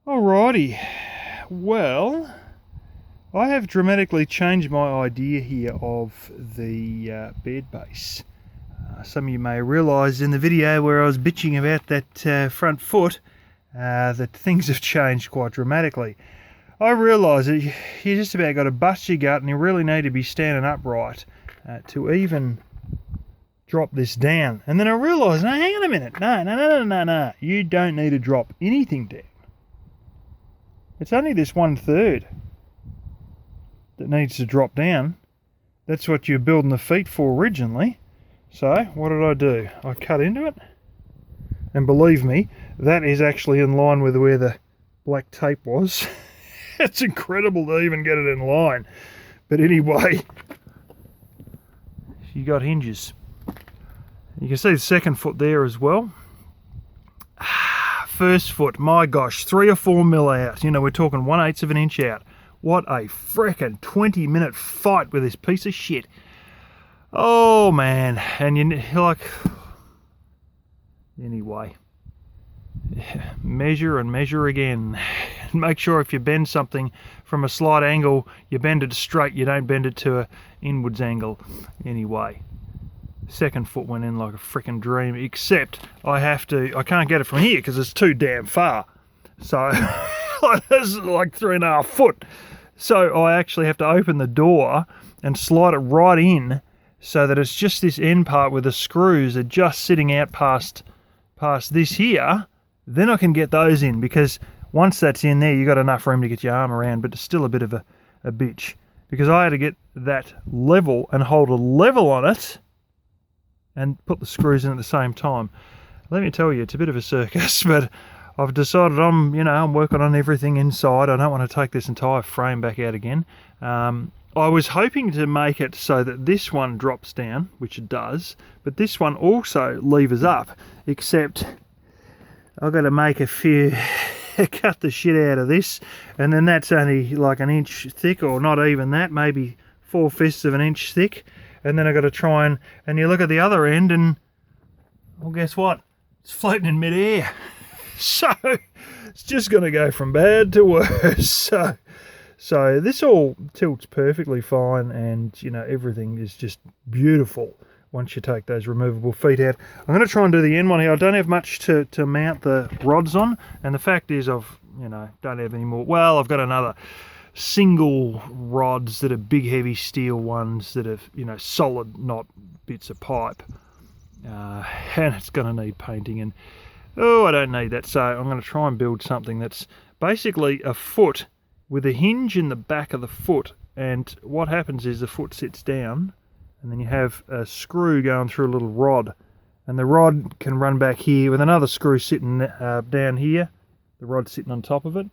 Alrighty, well, I have dramatically changed my idea here of the bed base. Some of you may realise in the video where I was bitching about that front foot that things have changed quite dramatically. I realise that you just about got to bust your gut and you really need to be standing upright to even drop this down. And then I realised, no, hang on a minute, no, you don't need to drop anything down. It's only this 1/3 that needs to drop down. That's what you're building the feet for originally. So what did I do? I cut into it, and believe me, that is actually in line with where the black tape was. It's incredible to even get it in line. But anyway, you got hinges. You can see the second foot there as well. First foot, my gosh, 3 or 4 mil out. You know, we're talking 1/8 of an inch out. What a frickin' 20-minute fight with this piece of shit. Oh man, and you're like, anyway, measure and measure again. Make sure if you bend something from a slight angle, you bend it straight, you don't bend it to an inwards angle. Anyway, second foot went in like a freaking dream, except I can't get it from here because it's too damn far. So this is like 3.5 foot. So I actually have to open the door and slide it right in so that it's just this end part where the screws are just sitting out past this here. Then I can get those in, because once that's in there, you got enough room to get your arm around, but it's still a bit of a bitch, because I had to get that level and hold a level on it and put the screws in at the same time. Let me tell you, it's a bit of a circus, but I've decided I'm working on everything inside. I don't want to take this entire frame back out again. I was hoping to make it so that this one drops down, which it does, but this one also levers up, except I've got to make a few, cut the shit out of this, and then that's only like 1 inch thick, or not even that, maybe 4/5 of an inch thick. And then I've got to try and you look at the other end and, well, guess what? It's floating in midair. So it's just going to go from bad to worse. So this all tilts perfectly fine, and everything is just beautiful once you take those removable feet out. I'm going to try and do the end one here. I don't have much to mount the rods on, and the fact is I've don't have any more. Well, I've got another single rods that are big heavy steel ones that are solid, not bits of pipe, and it's going to need painting, and I don't need that. So I'm going to try and build something that's basically a foot with a hinge in the back of the foot, and what happens is the foot sits down and then you have a screw going through a little rod, and the rod can run back here with another screw sitting down here, the rod sitting on top of it.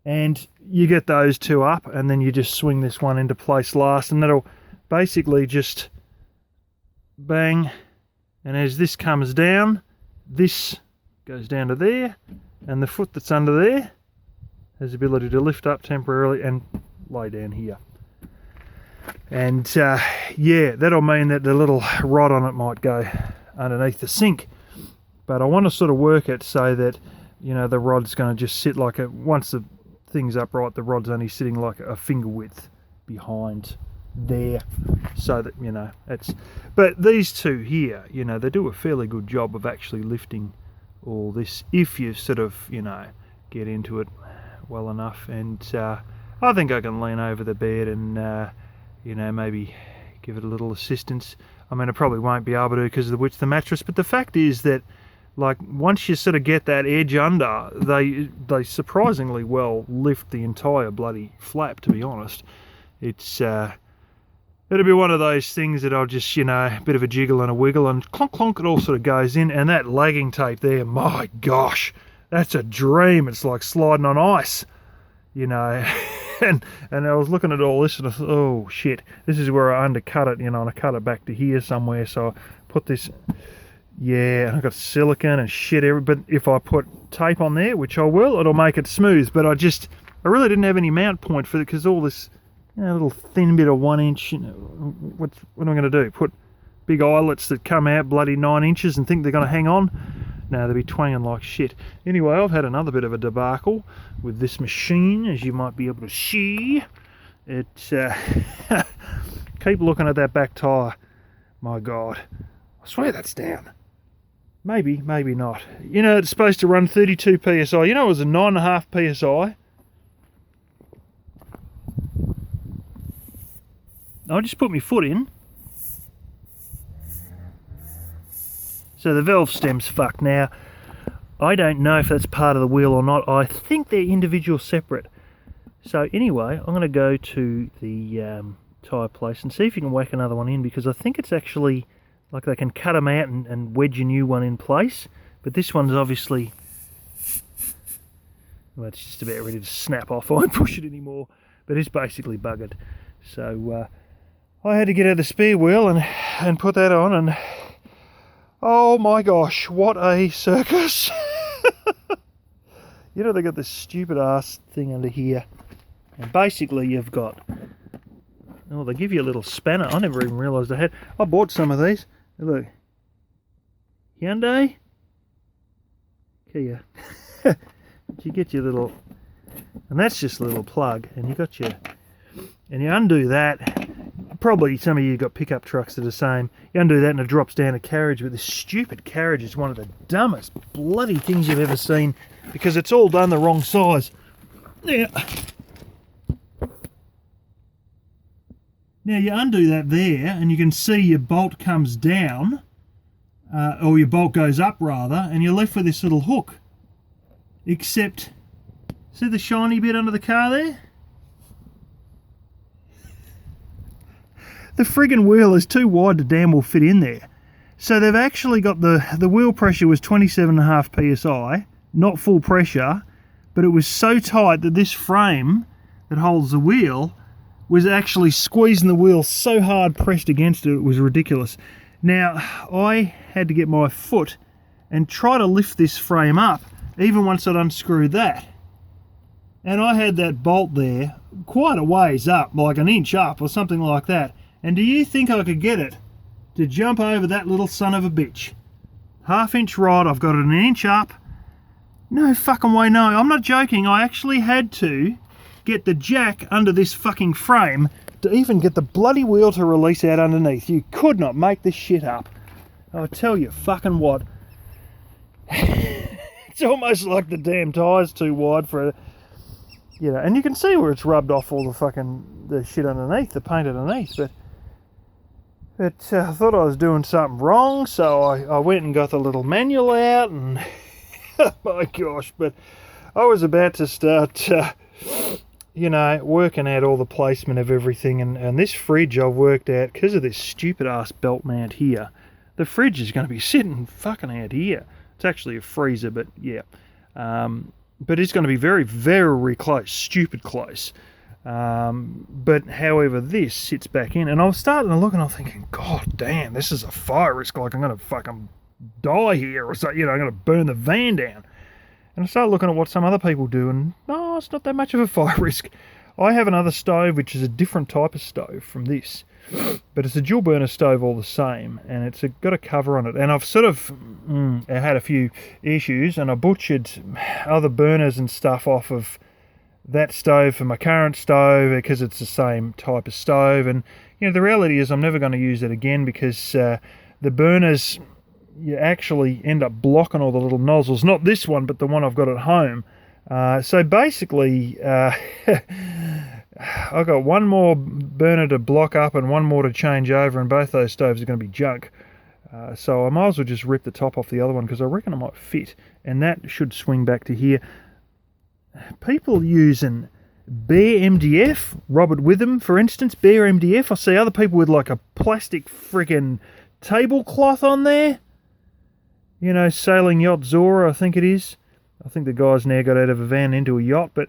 And you get those two up, and then you just swing this one into place last, and that'll basically just bang. And as this comes down, this goes down to there, and the foot that's under there has the ability to lift up temporarily and lay down here. And yeah, that'll mean that the little rod on it might go underneath the sink. But I want to sort of work it so that the rod's going to just sit like once the thing's upright, the rod's only sitting like a finger width behind there, so that it's. But these two here, they do a fairly good job of actually lifting all this if you sort of get into it well enough. And I think I can lean over the bed and maybe give it a little assistance. I mean, I probably won't be able to because of the width of the mattress, but the fact is that, like, once you sort of get that edge under, they surprisingly well lift the entire bloody flap, to be honest. It's it'll be one of those things that I'll just a bit of a jiggle and a wiggle, and clonk clonk, it all sort of goes in. And that lagging tape there, my gosh, that's a dream. It's like sliding on ice, and I was looking at all this and I thought, oh shit, this is where I undercut it, and I cut it back to here somewhere. So I put this. Yeah, and I've got silicone and shit, but if I put tape on there, which I will, it'll make it smooth. But I really didn't have any mount point for it, because all this little thin bit of 1 inch, what am I going to do? Put big eyelets that come out bloody 9 inches and think they're going to hang on? No, they'd be twanging like shit. Anyway, I've had another bit of a debacle with this machine, as you might be able to see. It's keep looking at that back tyre. My God, I swear that's down. Maybe, maybe not. You know, it's supposed to run 32 psi. You know, it was a 9.5 psi. I just put my foot in. So the valve stem's fucked. Now, I don't know if that's part of the wheel or not. I think they're individual separate. So anyway, I'm going to go to the tyre place and see if you can whack another one in, because I think it's actually like they can cut them out and wedge a new one in place. But this one's obviously, well, it's just about ready to snap off. I won't push it anymore, but it's basically buggered. So I had to get out the spare wheel and put that on, and oh my gosh, what a circus. You know, they got this stupid ass thing under here, and basically you've got, oh, they give you a little spanner. I never even realised they had. I bought some of these. Look, Hyundai, Kia. You get your little, and that's just a little plug, and you got your, and you undo that. Probably some of you got pickup trucks that are the same. You undo that and it drops down a carriage, but this stupid carriage is one of the dumbest bloody things you've ever seen, because it's all done the wrong size. Now you undo that there, and you can see your bolt comes down, or your bolt goes up rather, and you're left with this little hook. Except, see the shiny bit under the car there? The friggin' wheel is too wide to damn well fit in there. So they've actually got the wheel pressure was 27.5 psi, not full pressure, but it was so tight that this frame that holds the wheel was actually squeezing the wheel so hard pressed against it, it was ridiculous. Now, I had to get my foot and try to lift this frame up, even once I'd unscrewed that. And I had that bolt there quite a ways up, like an inch up or something like that. And do you think I could get it to jump over that little son of a bitch? Half-inch rod, I've got it an inch up. No fucking way, no. I'm not joking. I actually had to get the jack under this fucking frame to even get the bloody wheel to release out underneath. You could not make this shit up. I'll tell you fucking what. It's almost like the damn tyre's too wide for it. You know, and you can see where it's rubbed off all the shit underneath, the paint underneath, but I thought I was doing something wrong, so I went and got the little manual out, and oh my gosh, but I was about to start, you know, working out all the placement of everything, and this fridge I've worked out, because of this stupid ass belt mount here, the fridge is going to be sitting fucking out here. It's actually a freezer, but yeah. But it's going to be very, very close, stupid close. But however, this sits back in, and I was starting to look, and I'm thinking, God damn, this is a fire risk. Like I'm going to fucking die here, or something. You know, I'm going to burn the van down. And I started looking at what some other people do, and no, it's not that much of a fire risk. I have another stove, which is a different type of stove from this, but it's a dual burner stove all the same, and it's got a cover on it. And I've sort of had a few issues, and I butchered other burners and stuff off of that stove for my current stove because it's the same type of stove. And you know, the reality is I'm never going to use it again, because the burners, you actually end up blocking all the little nozzles. Not this one, but the one I've got at home. So basically, I've got one more burner to block up and one more to change over, and both those stoves are going to be junk. So I might as well just rip the top off the other one, because I reckon it might fit, and that should swing back to here. People using bare MDF, Robert Witham, for instance, bare MDF. I see other people with like a plastic freaking tablecloth on there. You know, Sailing Yacht Zora, I think it is. I think the guy's now got out of a van into a yacht, but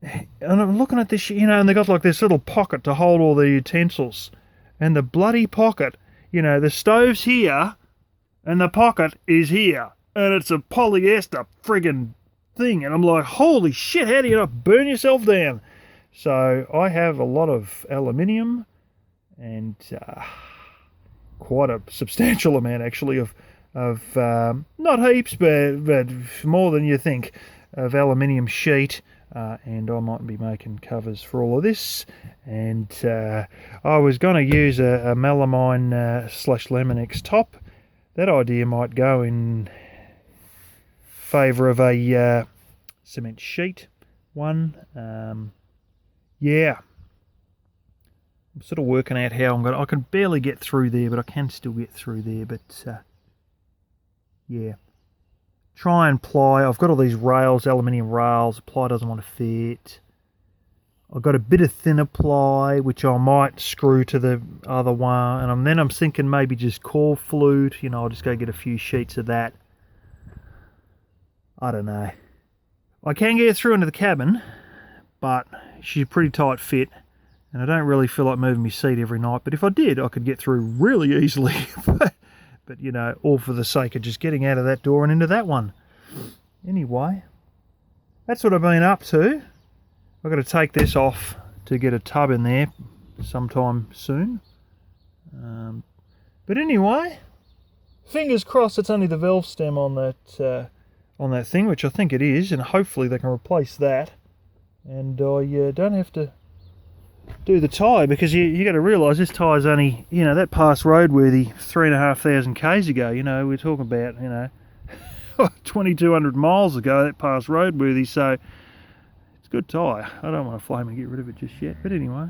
and I'm looking at this, you know, and they got like this little pocket to hold all the utensils. And the bloody pocket, you know, the stove's here, and the pocket is here. And it's a polyester friggin' thing. And I'm like, holy shit, how do you not burn yourself down? So I have a lot of aluminium, and quite a substantial amount actually of of not heaps, but more than you think, of aluminium sheet. And I might be making covers for all of this. And I was going to use a melamine slash Lemonix top. That idea might go in favour of a cement sheet one. Yeah, I'm sort of working out how I'm going to... I can barely get through there, but I can still get through there. But yeah, try and ply. I've got all these rails, aluminium rails. Ply doesn't want to fit. I've got a bit of thinner ply, which I might screw to the other one. And then I'm thinking maybe just core flute. You know, I'll just go get a few sheets of that. I don't know. I can get through into the cabin, but she's a pretty tight fit. And I don't really feel like moving my seat every night. But if I did, I could get through really easily. But, you know, all for the sake of just getting out of that door and into that one. Anyway, that's what I've been up to. I've got to take this off to get a tub in there sometime soon. But anyway, fingers crossed it's only the valve stem on that thing, which I think it is, and hopefully they can replace that. And I don't have to do the tyre, because you got to realise this tyre's only, you know, that passed roadworthy 3,500 k's ago. You know, we're talking about, you know, 2,200 miles ago that passed roadworthy, so it's a good tyre. I don't want to flame and get rid of it just yet, but anyway.